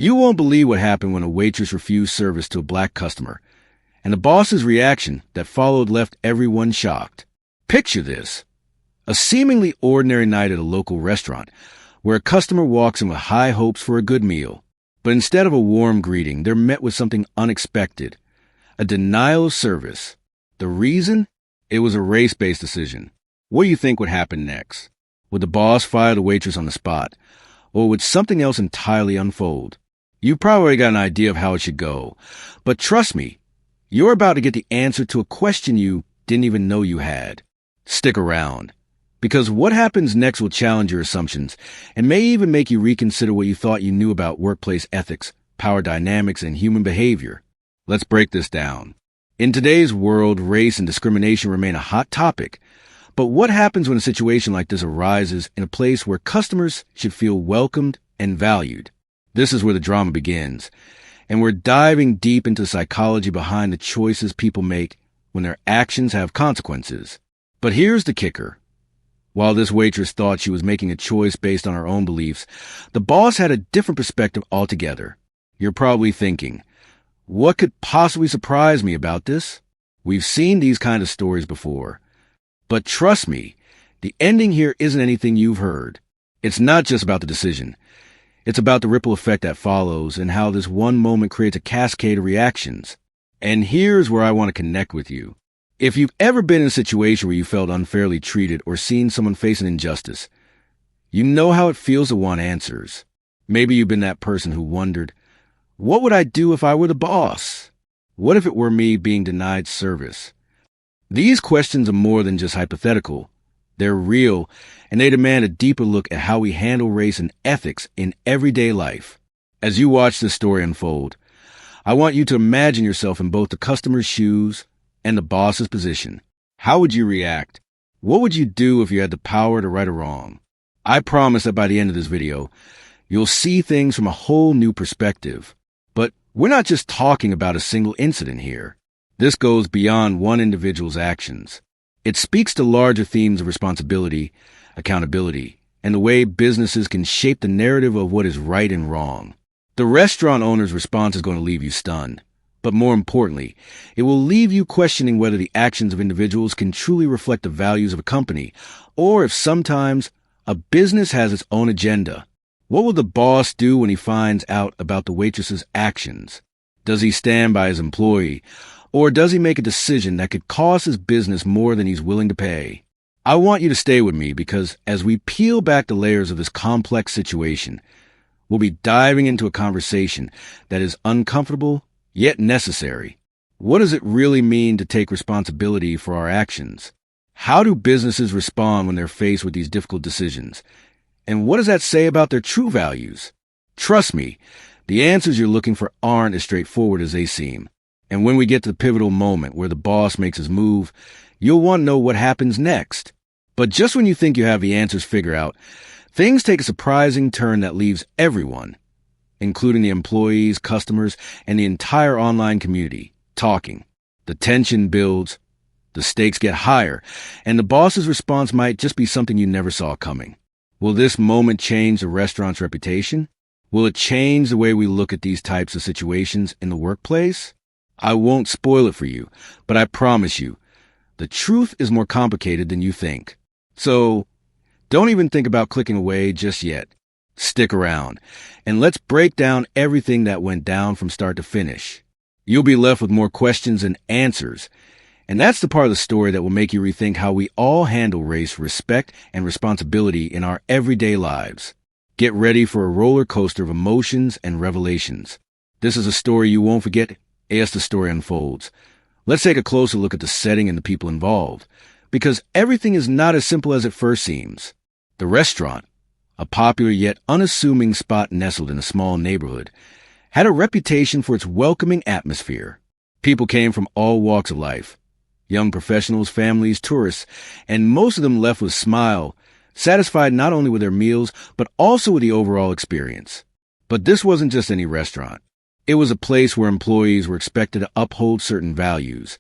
You won't believe what happened when a waitress refused service to a black customer, and the boss's reaction that followed left everyone shocked. Picture this: a seemingly ordinary night at a local restaurant where a customer walks in with high hopes for a good meal. But instead of a warm greeting, they're met with something unexpected: a denial of service. The reason? It was a race-based decision. What do you think would happen next? Would the boss fire the waitress on the spot? Or would something else entirely unfold? You've probably got an idea of how it should go. But trust me, you're about to get the answer to a question you didn't even know you had. Stick around, because what happens next will challenge your assumptions and may even make you reconsider what you thought you knew about workplace ethics, power dynamics, and human behavior. Let's break this down. In today's world, race and discrimination remain a hot topic. But what happens when a situation like this arises in a place where customers should feel welcomed and valued? This is where the drama begins, and we're diving deep into the psychology behind the choices people make when their actions have consequences. But here's the kicker. While this waitress thought she was making a choice based on her own beliefs, the boss had a different perspective altogether. You're probably thinking, what could possibly surprise me about this? We've seen these kind of stories before. But trust me, the ending here isn't anything you've heard. It's not just about the decision. It's about the ripple effect that follows and how this one moment creates a cascade of reactions. And here's where I want to connect with you. If you've ever been in a situation where you felt unfairly treated or seen someone face an injustice, you know how it feels to want answers. Maybe you've been that person who wondered, what would I do if I were the boss? What if it were me being denied service? These questions are more than just hypothetical. They're real, and they demand a deeper look at how we handle race and ethics in everyday life. As you watch this story unfold, I want you to imagine yourself in both the customer's shoes and the boss's position. How would you react? What would you do if you had the power to right or wrong? I promise that by the end of this video, you'll see things from a whole new perspective. But we're not just talking about a single incident here. This goes beyond one individual's actions. It speaks to larger themes of responsibility, accountability, and the way businesses can shape the narrative of what is right and wrong. The restaurant owner's response is going to leave you stunned. But more importantly, it will leave you questioning whether the actions of individuals can truly reflect the values of a company, or if sometimes a business has its own agenda. What will the boss do when he finds out about the waitress's actions? Does he stand by his employee, or does he make a decision that could cost his business more than he's willing to pay? I want you to stay with me because as we peel back the layers of this complex situation, we'll be diving into a conversation that is uncomfortable yet necessary. What does it really mean to take responsibility for our actions? How do businesses respond when they're faced with these difficult decisions? And what does that say about their true values? Trust me, the answers you're looking for aren't as straightforward as they seem. And when we get to the pivotal moment where the boss makes his move, you'll want to know what happens next. But just when you think you have the answers figured out, things take a surprising turn that leaves everyone, including the employees, customers, and the entire online community, talking. The tension builds, the stakes get higher, and the boss's response might just be something you never saw coming. Will this moment change the restaurant's reputation? Will it change the way we look at these types of situations in the workplace? I won't spoil it for you, but I promise you, the truth is more complicated than you think. So, don't even think about clicking away just yet. Stick around, and let's break down everything that went down from start to finish. You'll be left with more questions than answers, and that's the part of the story that will make you rethink how we all handle race, respect, and responsibility in our everyday lives. Get ready for a roller coaster of emotions and revelations. This is a story you won't forget as the story unfolds. Let's take a closer look at the setting and the people involved, because everything is not as simple as it first seems. The restaurant, a popular yet unassuming spot nestled in a small neighborhood, had a reputation for its welcoming atmosphere. People came from all walks of life: young professionals, families, tourists, and most of them left with a smile, satisfied not only with their meals, but also with the overall experience. But this wasn't just any restaurant. It was a place where employees were expected to uphold certain values,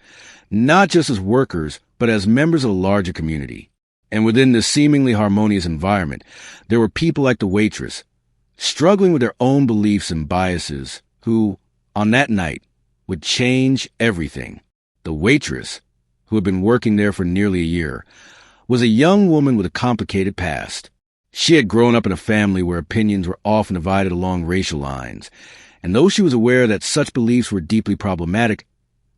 not just as workers, but as members of a larger community. And within this seemingly harmonious environment, there were people like the waitress, struggling with their own beliefs and biases, who, on that night, would change everything. The waitress, who had been working there for nearly a year, was a young woman with a complicated past. She had grown up in a family where opinions were often divided along racial lines, and though she was aware that such beliefs were deeply problematic,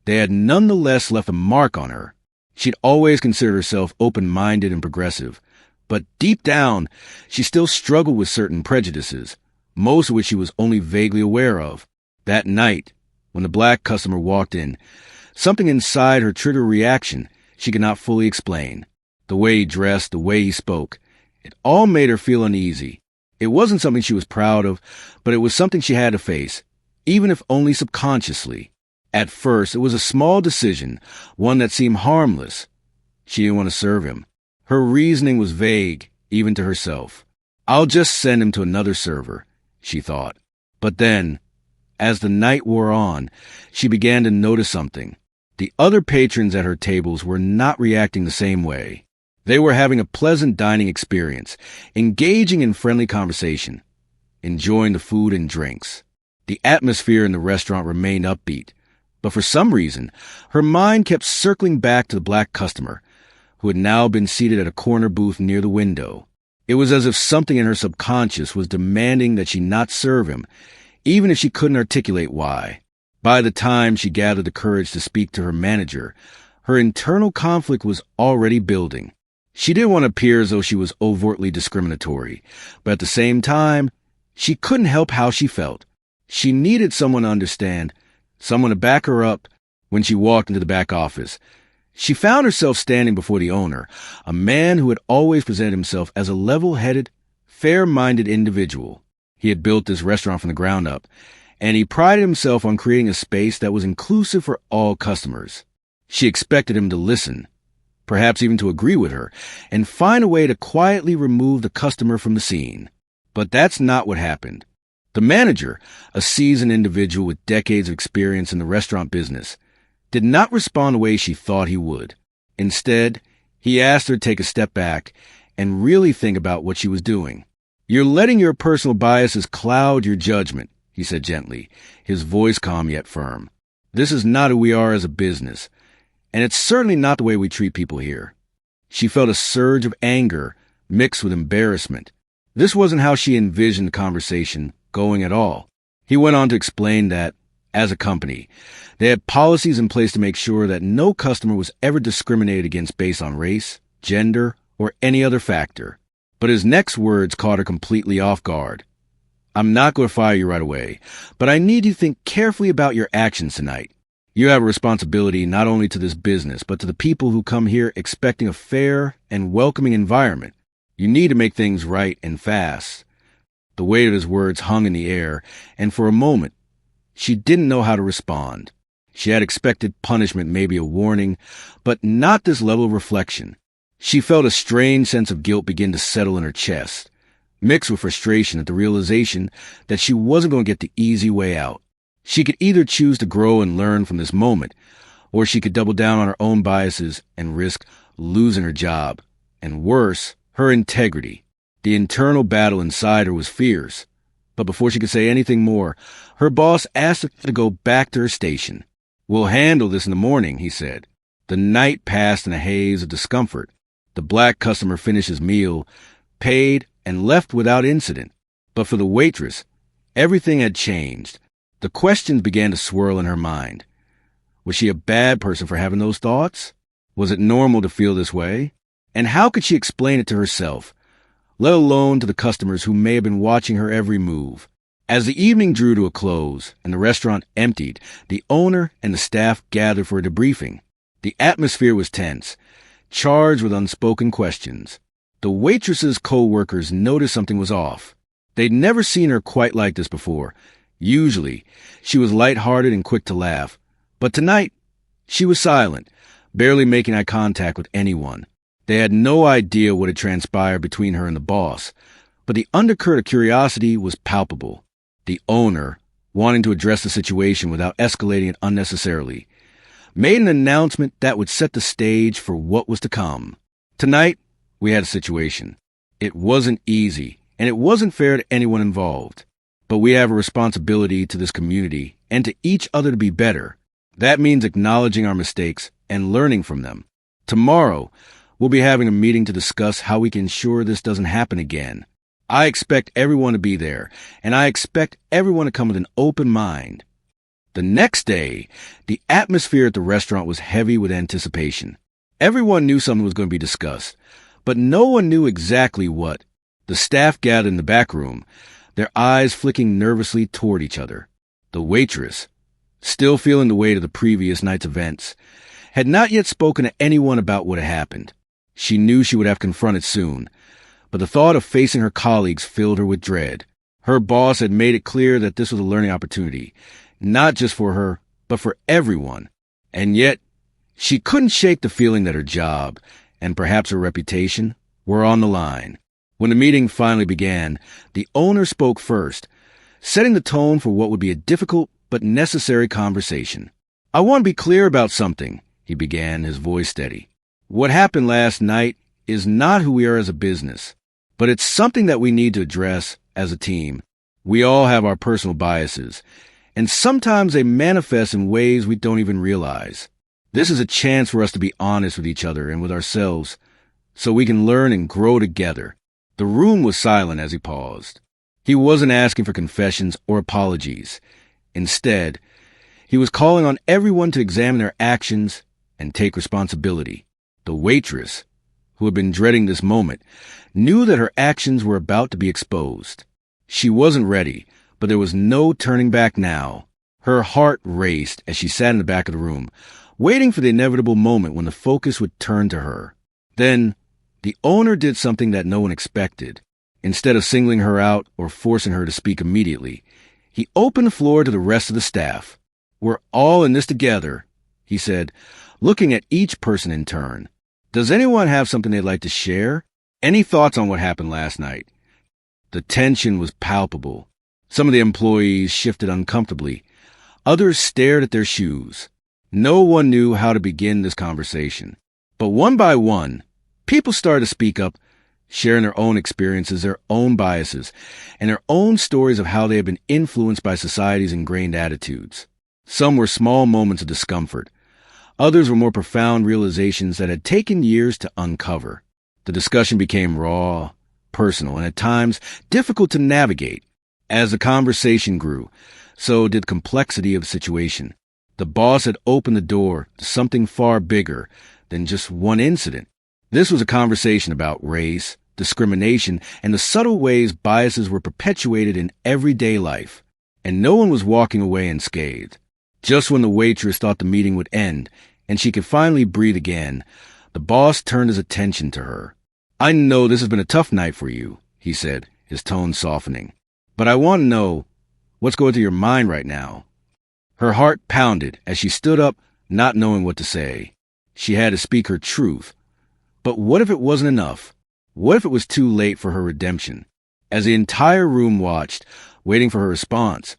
they had nonetheless left a mark on her. She'd always considered herself open-minded and progressive, but deep down, she still struggled with certain prejudices, most of which she was only vaguely aware of. That night, when the black customer walked in, something inside her triggered a reaction she could not fully explain. The way he dressed, the way he spoke, it all made her feel uneasy. It wasn't something she was proud of, but it was something she had to face, even if only subconsciously. At first, it was a small decision, one that seemed harmless. She didn't want to serve him. Her reasoning was vague, even to herself. I'll just send him to another server, she thought. But then, as the night wore on, she began to notice something. The other patrons at her tables were not reacting the same way. They were having a pleasant dining experience, engaging in friendly conversation, enjoying the food and drinks. The atmosphere in the restaurant remained upbeat, but for some reason, her mind kept circling back to the black customer, who had now been seated at a corner booth near the window. It was as if something in her subconscious was demanding that she not serve him, even if she couldn't articulate why. By the time she gathered the courage to speak to her manager, her internal conflict was already building. She didn't want to appear as though she was overtly discriminatory, but at the same time, she couldn't help how she felt. She needed someone to understand, someone to back her up. When she walked into the back office, she found herself standing before the owner, a man who had always presented himself as a level-headed, fair-minded individual. He had built this restaurant from the ground up, and he prided himself on creating a space that was inclusive for all customers. She expected him to listen, perhaps even to agree with her, and find a way to quietly remove the customer from the scene. But that's not what happened. The manager, a seasoned individual with decades of experience in the restaurant business, did not respond the way she thought he would. Instead, he asked her to take a step back and really think about what she was doing. "You're letting your personal biases cloud your judgment," he said gently, his voice calm yet firm. "This is not who we are as a business, and it's certainly not the way we treat people here." She felt a surge of anger mixed with embarrassment. This wasn't how she envisioned the conversation going at all. He went on to explain that, as a company, they had policies in place to make sure that no customer was ever discriminated against based on race, gender, or any other factor. But his next words caught her completely off guard. "I'm not going to fire you right away, but I need you to think carefully about your actions tonight. You have a responsibility not only to this business, but to the people who come here expecting a fair and welcoming environment. You need to make things right and fast." The weight of his words hung in the air, and for a moment, she didn't know how to respond. She had expected punishment, maybe a warning, but not this level of reflection. She felt a strange sense of guilt begin to settle in her chest, mixed with frustration at the realization that she wasn't going to get the easy way out. She could either choose to grow and learn from this moment, or she could double down on her own biases and risk losing her job, and worse, her integrity. The internal battle inside her was fierce, but before she could say anything more, her boss asked her to go back to her station. "We'll handle this in the morning," he said. The night passed in a haze of discomfort. The black customer finished his meal, paid, and left without incident. But for the waitress, everything had changed. The questions began to swirl in her mind. Was she a bad person for having those thoughts? Was it normal to feel this way? And how could she explain it to herself, let alone to the customers who may have been watching her every move? As the evening drew to a close and the restaurant emptied, the owner and the staff gathered for a debriefing. The atmosphere was tense, charged with unspoken questions. The waitress's co-workers noticed something was off. They'd never seen her quite like this before. Usually, she was lighthearted and quick to laugh. But tonight, she was silent, barely making eye contact with anyone. They had no idea what had transpired between her and the boss, but the undercurrent of curiosity was palpable. The owner, wanting to address the situation without escalating it unnecessarily, made an announcement that would set the stage for what was to come. Tonight, we had a situation. It wasn't easy, and it wasn't fair to anyone involved. But we have a responsibility to this community and to each other to be better. That means acknowledging our mistakes and learning from them. Tomorrow, we'll be having a meeting to discuss how we can ensure this doesn't happen again. I expect everyone to be there, and I expect everyone to come with an open mind. The next day, the atmosphere at the restaurant was heavy with anticipation. Everyone knew something was going to be discussed, but no one knew exactly what. The staff gathered in the back room, their eyes flicking nervously toward each other. The waitress, still feeling the weight of the previous night's events, had not yet spoken to anyone about what had happened. She knew she would have confronted soon, but the thought of facing her colleagues filled her with dread. Her boss had made it clear that this was a learning opportunity, not just for her, but for everyone. And yet, she couldn't shake the feeling that her job, and perhaps her reputation, were on the line. When the meeting finally began, the owner spoke first, setting the tone for what would be a difficult but necessary conversation. "I want to be clear about something," he began, his voice steady. "What happened last night is not who we are as a business, but it's something that we need to address as a team. We all have our personal biases, and sometimes they manifest in ways we don't even realize. This is a chance for us to be honest with each other and with ourselves, so we can learn and grow together." The room was silent as he paused. He wasn't asking for confessions or apologies. Instead, he was calling on everyone to examine their actions and take responsibility. The waitress, who had been dreading this moment, knew that her actions were about to be exposed. She wasn't ready, but there was no turning back now. Her heart raced as she sat in the back of the room, waiting for the inevitable moment when the focus would turn to her. Then, the owner did something that no one expected. Instead of singling her out or forcing her to speak immediately, he opened the floor to the rest of the staff. "We're all in this together," he said, looking at each person in turn. "Does anyone have something they'd like to share? Any thoughts on what happened last night?" The tension was palpable. Some of the employees shifted uncomfortably. Others stared at their shoes. No one knew how to begin this conversation. But one by one, people started to speak up, sharing their own experiences, their own biases, and their own stories of how they had been influenced by society's ingrained attitudes. Some were small moments of discomfort. Others were more profound realizations that had taken years to uncover. The discussion became raw, personal, and at times difficult to navigate. As the conversation grew, so did the complexity of the situation. The boss had opened the door to something far bigger than just one incident. This was a conversation about race, discrimination, and the subtle ways biases were perpetuated in everyday life. And no one was walking away unscathed. Just when the waitress thought the meeting would end and she could finally breathe again, the boss turned his attention to her. "I know this has been a tough night for you," he said, his tone softening. "But I want to know what's going through your mind right now." Her heart pounded as she stood up, not knowing what to say. She had to speak her truth. But what if it wasn't enough? What if it was too late for her redemption? As the entire room watched, waiting for her response,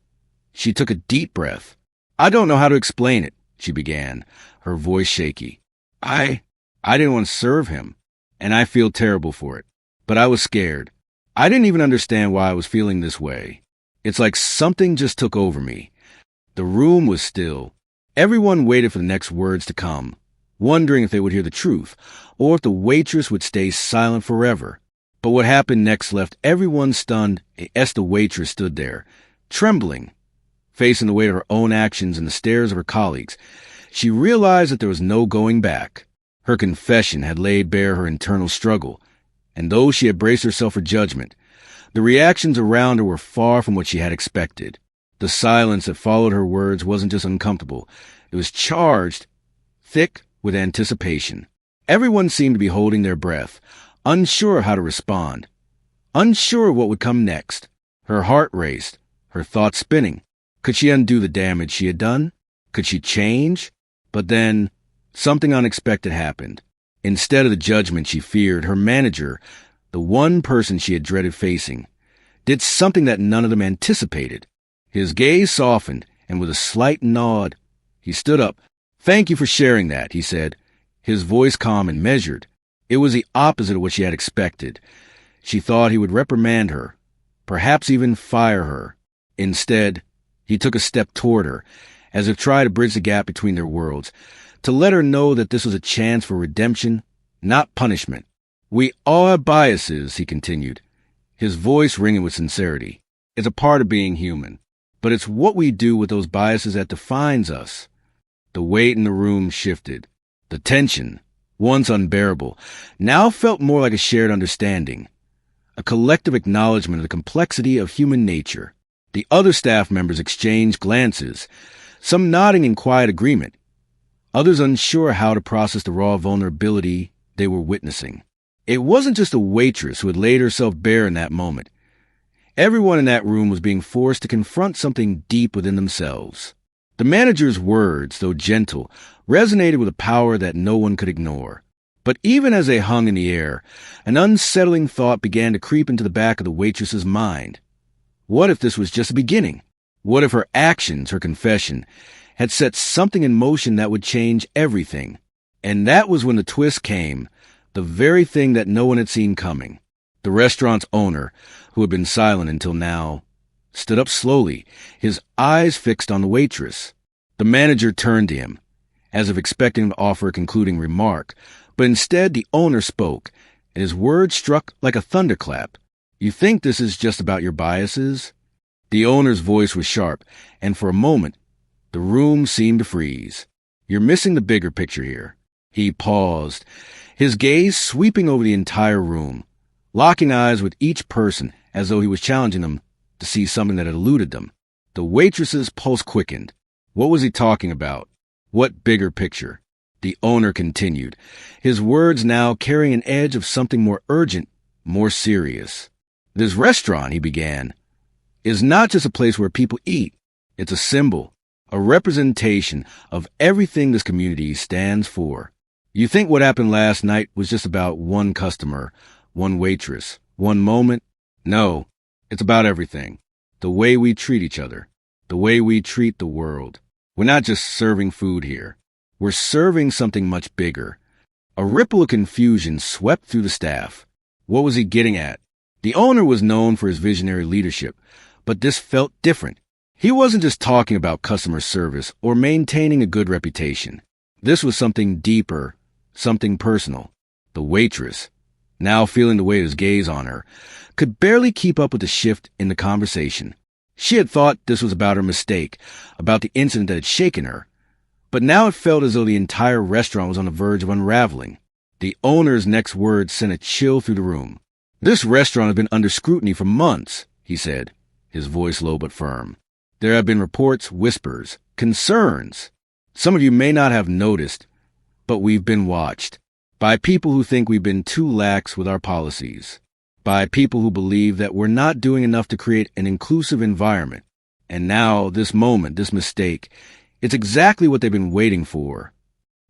she took a deep breath. "I don't know how to explain it," she began, her voice shaky. I didn't want to serve him, and I feel terrible for it. But I was scared. I didn't even understand why I was feeling this way. It's like something just took over me." The room was still. Everyone waited for the next words to come, wondering if they would hear the truth, or if the waitress would stay silent forever. But what happened next left everyone stunned as the waitress stood there, trembling, facing the weight of her own actions and the stares of her colleagues. She realized that there was no going back. Her confession had laid bare her internal struggle, and though she had braced herself for judgment, the reactions around her were far from what she had expected. The silence that followed her words wasn't just uncomfortable, it was charged, thick with anticipation. Everyone seemed to be holding their breath, unsure of how to respond, unsure of what would come next. Her heart raced, her thoughts spinning. Could she undo the damage she had done? Could she change? But then, something unexpected happened. Instead of the judgment she feared, her manager, the one person she had dreaded facing, did something that none of them anticipated. His gaze softened, and with a slight nod, he stood up. "Thank you for sharing that," he said, his voice calm and measured. It was the opposite of what she had expected. She thought he would reprimand her, perhaps even fire her. Instead, he took a step toward her, as if trying to bridge the gap between their worlds, to let her know that this was a chance for redemption, not punishment. "We all have biases," he continued, his voice ringing with sincerity. "It's a part of being human. But it's what we do with those biases that defines us." The weight in the room shifted. The tension, once unbearable, now felt more like a shared understanding, a collective acknowledgement of the complexity of human nature. The other staff members exchanged glances, some nodding in quiet agreement, others unsure how to process the raw vulnerability they were witnessing. It wasn't just the waitress who had laid herself bare in that moment. Everyone in that room was being forced to confront something deep within themselves. The manager's words, though gentle, resonated with a power that no one could ignore. But even as they hung in the air, an unsettling thought began to creep into the back of the waitress's mind. What if this was just a beginning? What if her actions, her confession, had set something in motion that would change everything? And that was when the twist came, the very thing that no one had seen coming. The restaurant's owner, who had been silent until now, stood up slowly, his eyes fixed on the waitress. The manager turned to him, as if expecting him to offer a concluding remark, but instead the owner spoke, and his words struck like a thunderclap. "You think this is just about your biases?" The owner's voice was sharp, and for a moment, the room seemed to freeze. "You're missing the bigger picture here." He paused, his gaze sweeping over the entire room, locking eyes with each person as though he was challenging them to see something that had eluded them. The waitress's pulse quickened. What was he talking about? What bigger picture? The owner continued, his words now carrying an edge of something more urgent, more serious. "This restaurant," he began, "is not just a place where people eat. It's a symbol, a representation of everything this community stands for. You think what happened last night was just about one customer, one waitress, one moment? No, it's about everything. The way we treat each other, the way we treat the world. We're not just serving food here. We're serving something much bigger." A ripple of confusion swept through the staff. What was he getting at? The owner was known for his visionary leadership, but this felt different. He wasn't just talking about customer service or maintaining a good reputation. This was something deeper, something personal. The waitress, now feeling the weight of his gaze on her, could barely keep up with the shift in the conversation. She had thought this was about her mistake, about the incident that had shaken her. But now it felt as though the entire restaurant was on the verge of unraveling. The owner's next words sent a chill through the room. "This restaurant has been under scrutiny for months," he said, his voice low but firm. "There have been reports, whispers, concerns. Some of you may not have noticed, but we've been watched. By people who think we've been too lax with our policies. By people who believe that we're not doing enough to create an inclusive environment. And now, this moment, this mistake, it's exactly what they've been waiting for."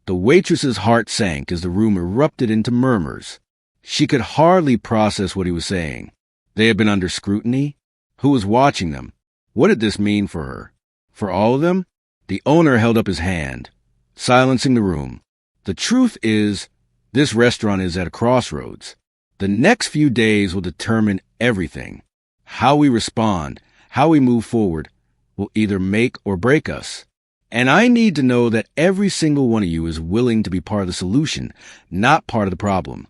The waitress's heart sank as the room erupted into murmurs. She could hardly process what he was saying. They had been under scrutiny? Who was watching them? What did this mean for her? For all of them? The owner held up his hand, silencing the room. "The truth is, this restaurant is at a crossroads. The next few days will determine everything. How we respond, how we move forward, will either make or break us. And I need to know that every single one of you is willing to be part of the solution, not part of the problem."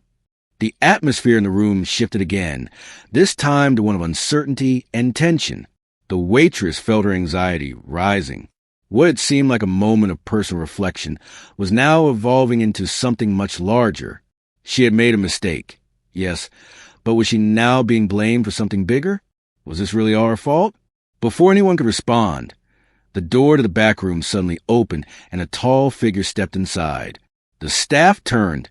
The atmosphere in the room shifted again, this time to one of uncertainty and tension. The waitress felt her anxiety rising. What had seemed like a moment of personal reflection was now evolving into something much larger. She had made a mistake, yes, but was she now being blamed for something bigger? Was this really all her fault? Before anyone could respond, the door to the back room suddenly opened and a tall figure stepped inside. The staff turned,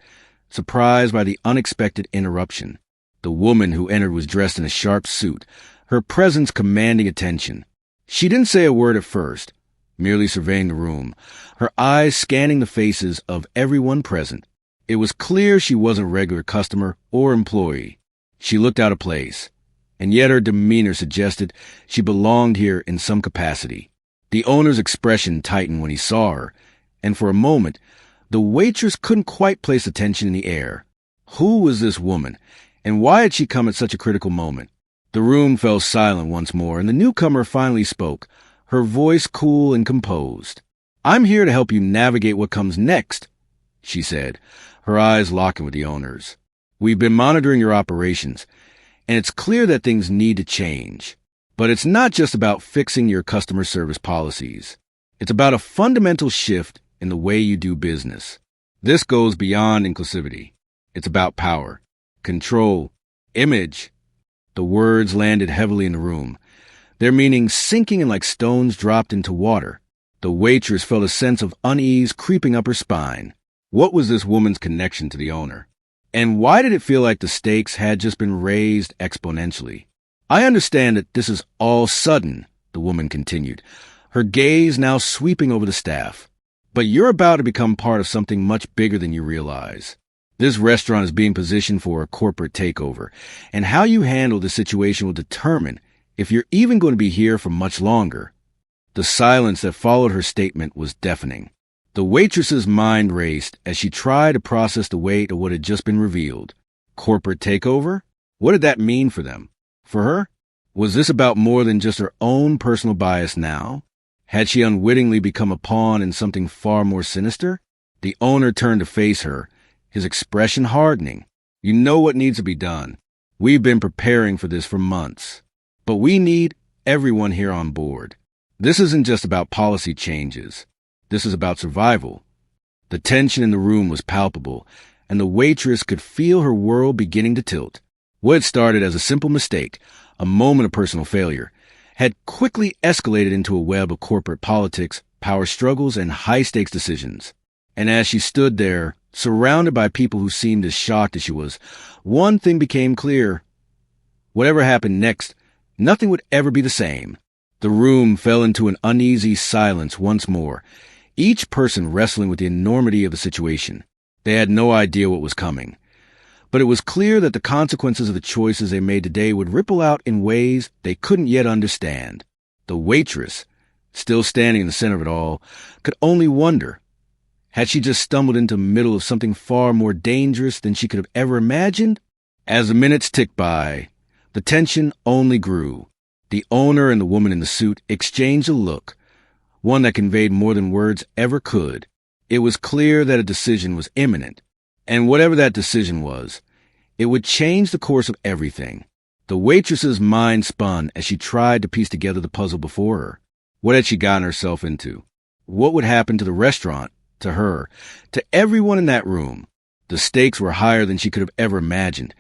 surprised by the unexpected interruption. The woman who entered was dressed in a sharp suit, her presence commanding attention. She didn't say a word at first, merely surveying the room, her eyes scanning the faces of everyone present. It was clear she wasn't a regular customer or employee. She looked out of place, and yet her demeanor suggested she belonged here in some capacity. The owner's expression tightened when he saw her, and for a moment, the waitress couldn't quite place attention in the air. Who was this woman, And why had she come at such a critical moment? The room fell silent once more, and the newcomer finally spoke, her voice cool and composed. "I'm here to help you navigate what comes next," she said, her eyes locking with the owner's. "We've been monitoring your operations, and it's clear that things need to change. But it's not just about fixing your customer service policies. It's about a fundamental shift in the way you do business. This goes beyond inclusivity. It's about power, control, image." The words landed heavily in the room, their meaning sinking in like stones dropped into water. The waitress felt a sense of unease creeping up her spine. What was this woman's connection to the owner? And why did it feel like the stakes had just been raised exponentially? "I understand that this is all sudden," the woman continued, her gaze now sweeping over the staff. "But you're about to become part of something much bigger than you realize. This restaurant is being positioned for a corporate takeover, and how you handle the situation will determine if you're even going to be here for much longer." The silence that followed her statement was deafening. The waitress's mind raced as she tried to process the weight of what had just been revealed. Corporate takeover? What did that mean for them? For her? Was this about more than just her own personal bias now? Had she unwittingly become a pawn in something far more sinister? The owner turned to face her, his expression hardening. "You know what needs to be done. We've been preparing for this for months. But we need everyone here on board. This isn't just about policy changes. This is about survival." The tension in the room was palpable, and the waitress could feel her world beginning to tilt. What had started as a simple mistake, a moment of personal failure, had quickly escalated into a web of corporate politics, power struggles, and high-stakes decisions. And as she stood there, surrounded by people who seemed as shocked as she was, one thing became clear. Whatever happened next, nothing would ever be the same. The room fell into an uneasy silence once more, each person wrestling with the enormity of the situation. They had no idea what was coming. But it was clear that the consequences of the choices they made today would ripple out in ways they couldn't yet understand. The waitress, still standing in the center of it all, could only wonder. Had she just stumbled into the middle of something far more dangerous than she could have ever imagined? As the minutes ticked by, the tension only grew. The owner and the woman in the suit exchanged a look, one that conveyed more than words ever could. It was clear that a decision was imminent, and whatever that decision was, it would change the course of everything. The waitress's mind spun as she tried to piece together the puzzle before her. What had she gotten herself into? What would happen to the restaurant, to her, to everyone in that room? The stakes were higher than she could have ever imagined,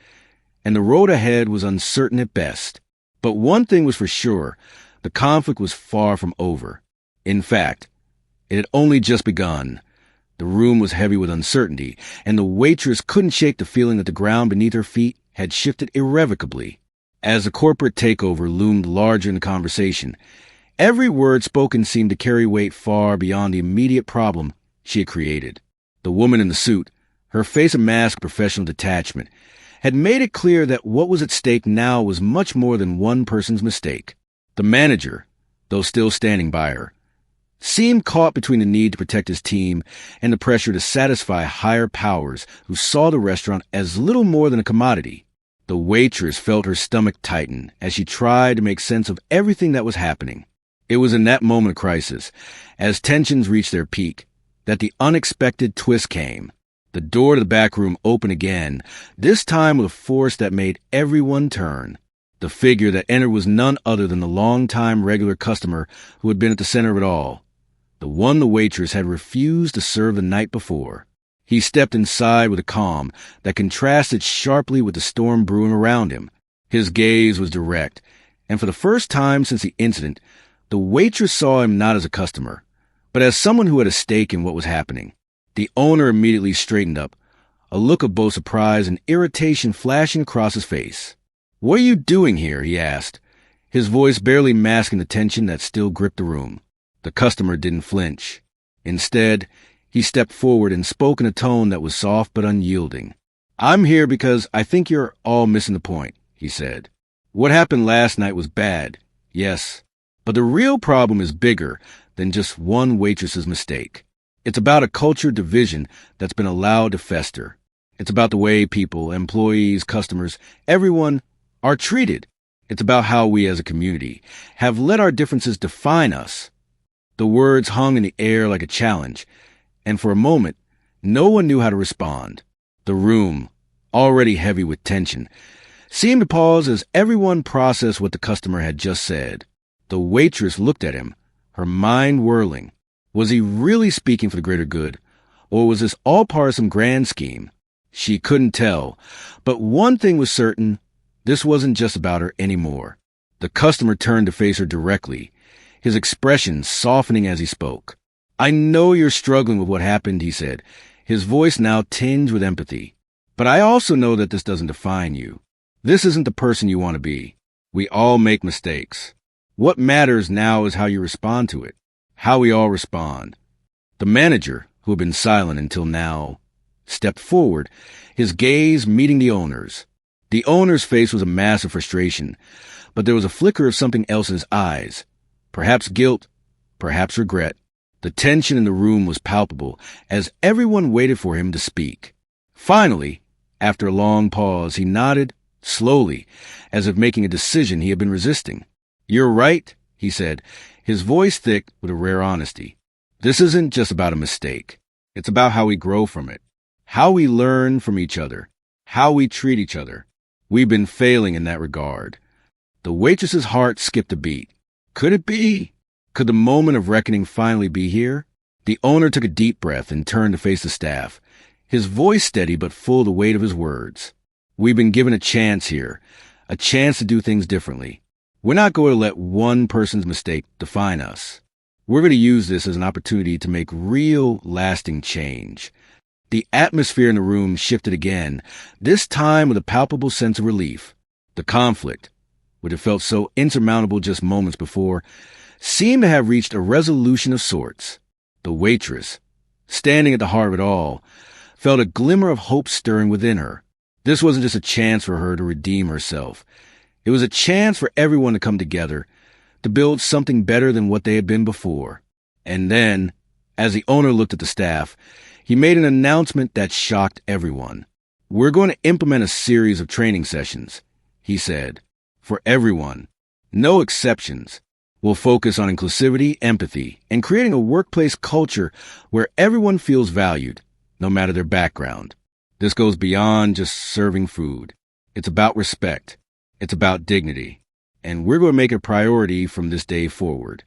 and the road ahead was uncertain at best. But one thing was for sure, the conflict was far from over. In fact, it had only just begun. The room was heavy with uncertainty, and the waitress couldn't shake the feeling that the ground beneath her feet had shifted irrevocably. As the corporate takeover loomed larger in the conversation, every word spoken seemed to carry weight far beyond the immediate problem she had created. The woman in the suit, her face a mask of professional detachment, had made it clear that what was at stake now was much more than one person's mistake. The manager, though still standing by her, seemed caught between the need to protect his team and the pressure to satisfy higher powers who saw the restaurant as little more than a commodity. The waitress felt her stomach tighten as she tried to make sense of everything that was happening. It was in that moment of crisis, as tensions reached their peak, that the unexpected twist came. The door to the back room opened again, this time with a force that made everyone turn. The figure that entered was none other than the long-time regular customer who had been at the center of it all, the one the waitress had refused to serve the night before. He stepped inside with a calm that contrasted sharply with the storm brewing around him. His gaze was direct, and for the first time since the incident, the waitress saw him not as a customer, but as someone who had a stake in what was happening. The owner immediately straightened up, a look of both surprise and irritation flashing across his face. "What are you doing here?" he asked, his voice barely masking the tension that still gripped the room. The customer didn't flinch. Instead, he stepped forward and spoke in a tone that was soft but unyielding. "I'm here because I think you're all missing the point," he said. "What happened last night was bad, yes, but the real problem is bigger than just one waitress's mistake. It's about a culture division that's been allowed to fester. It's about the way people, employees, customers, everyone are treated. It's about how we as a community have let our differences define us. The words hung in the air like a challenge, and for a moment, no one knew how to respond. The room, already heavy with tension, seemed to pause as everyone processed what the customer had just said. The waitress looked at him, her mind whirling. Was he really speaking for the greater good, or was this all part of some grand scheme? She couldn't tell, but one thing was certain, this wasn't just about her anymore. The customer turned to face her directly, his expression softening as he spoke. "I know you're struggling with what happened," he said, his voice now tinged with empathy. "But I also know that this doesn't define you. This isn't the person you want to be. We all make mistakes. What matters now is how you respond to it, how we all respond." The manager, who had been silent until now, stepped forward, his gaze meeting the owner's. The owner's face was a mass of frustration, but there was a flicker of something else in his eyes. Perhaps guilt, perhaps regret. The tension in the room was palpable as everyone waited for him to speak. Finally, after a long pause, he nodded, slowly, as if making a decision he had been resisting. "You're right," he said, his voice thick with a rare honesty. "This isn't just about a mistake. It's about how we grow from it, how we learn from each other, how we treat each other. We've been failing in that regard." The waitress's heart skipped a beat. Could it be? Could the moment of reckoning finally be here? The owner took a deep breath and turned to face the staff, his voice steady but full of the weight of his words. "We've been given a chance here, a chance to do things differently. We're not going to let one person's mistake define us. We're going to use this as an opportunity to make real, lasting change." The atmosphere in the room shifted again, this time with a palpable sense of relief. The conflict, which had felt so insurmountable just moments before, seemed to have reached a resolution of sorts. The waitress, standing at the heart of it all, felt a glimmer of hope stirring within her. This wasn't just a chance for her to redeem herself. It was a chance for everyone to come together, to build something better than what they had been before. And then, as the owner looked at the staff, he made an announcement that shocked everyone. "We're going to implement a series of training sessions," he said, "for everyone. No exceptions. We'll focus on inclusivity, empathy, and creating a workplace culture where everyone feels valued, no matter their background. This goes beyond just serving food. It's about respect. It's about dignity. And we're going to make it a priority from this day forward."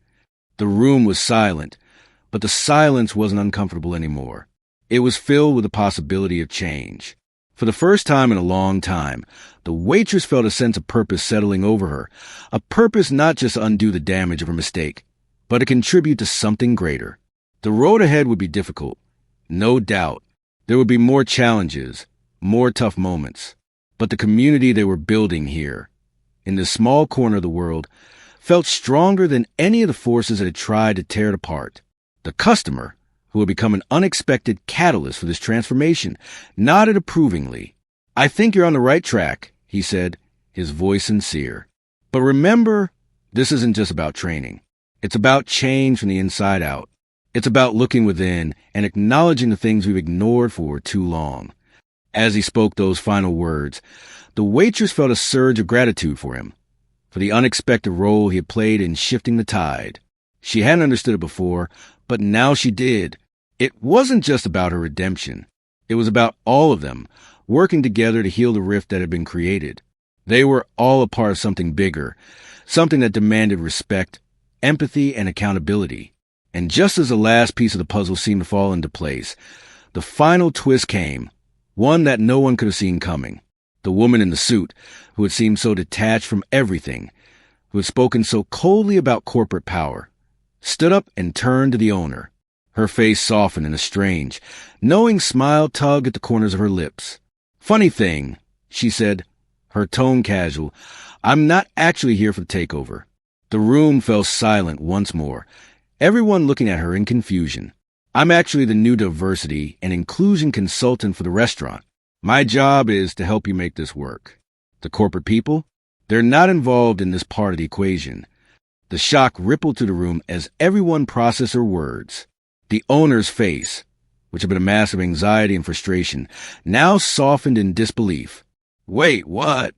The room was silent, but the silence wasn't uncomfortable anymore. It was filled with the possibility of change. For the first time in a long time, the waitress felt a sense of purpose settling over her, a purpose not just to undo the damage of her mistake, but to contribute to something greater. The road ahead would be difficult, no doubt. There would be more challenges, more tough moments. But the community they were building here, in this small corner of the world, felt stronger than any of the forces that had tried to tear it apart. The customer, who had become an unexpected catalyst for this transformation, nodded approvingly. "I think you're on the right track," he said, his voice sincere. "But remember, this isn't just about training. It's about change from the inside out. It's about looking within and acknowledging the things we've ignored for too long." As he spoke those final words, the waitress felt a surge of gratitude for him, for the unexpected role he had played in shifting the tide. She hadn't understood it before, but now she did. It wasn't just about her redemption. It was about all of them, working together to heal the rift that had been created. They were all a part of something bigger, something that demanded respect, empathy, and accountability. And just as the last piece of the puzzle seemed to fall into place, the final twist came, one that no one could have seen coming. The woman in the suit, who had seemed so detached from everything, who had spoken so coldly about corporate power, stood up and turned to the owner. Her face softened in a strange, knowing smile tugged at the corners of her lips. "Funny thing," she said, her tone casual, "I'm not actually here for the takeover." The room fell silent once more, everyone looking at her in confusion. "I'm actually the new diversity and inclusion consultant for the restaurant. My job is to help you make this work." The corporate people? They're not involved in this part of the equation. The shock rippled through the room as everyone processed her words. The owner's face, which had been a mass of anxiety and frustration, now softened in disbelief. Wait, what?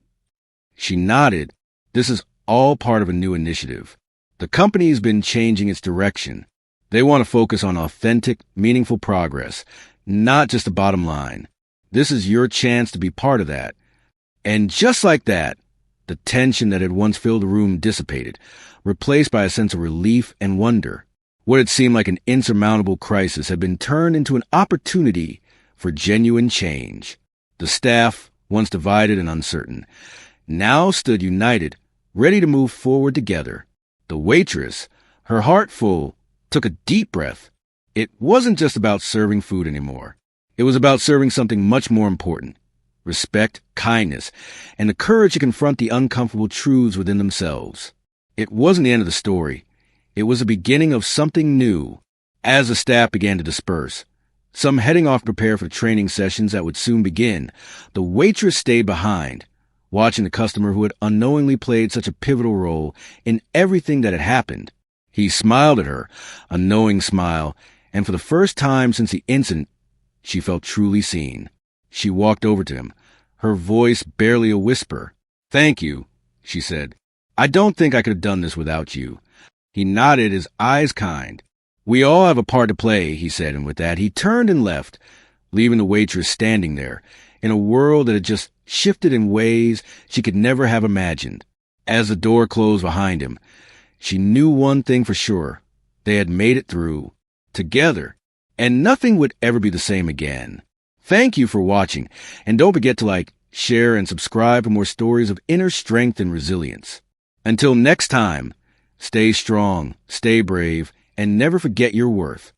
She nodded. This is all part of a new initiative. The company has been changing its direction. They want to focus on authentic, meaningful progress, not just the bottom line. This is your chance to be part of that. And just like that, the tension that had once filled the room dissipated, replaced by a sense of relief and wonder. What had seemed like an insurmountable crisis had been turned into an opportunity for genuine change. The staff, once divided and uncertain, now stood united, ready to move forward together. The waitress, her heart full, took a deep breath. It wasn't just about serving food anymore. It was about serving something much more important: respect, kindness, and the courage to confront the uncomfortable truths within themselves. It wasn't the end of the story. It was the beginning of something new. As the staff began to disperse, some heading off to prepare for the training sessions that would soon begin, the waitress stayed behind, watching the customer who had unknowingly played such a pivotal role in everything that had happened. He smiled at her, a knowing smile, and for the first time since the incident, she felt truly seen. She walked over to him, her voice barely a whisper. "Thank you," she said. "I don't think I could have done this without you." He nodded, his eyes kind. "We all have a part to play," he said, and with that, he turned and left, leaving the waitress standing there, in a world that had just shifted in ways she could never have imagined. As the door closed behind him, she knew one thing for sure. They had made it through, together, and nothing would ever be the same again. Thank you for watching, and don't forget to like, share, and subscribe for more stories of inner strength and resilience. Until next time, stay strong, stay brave, and never forget your worth.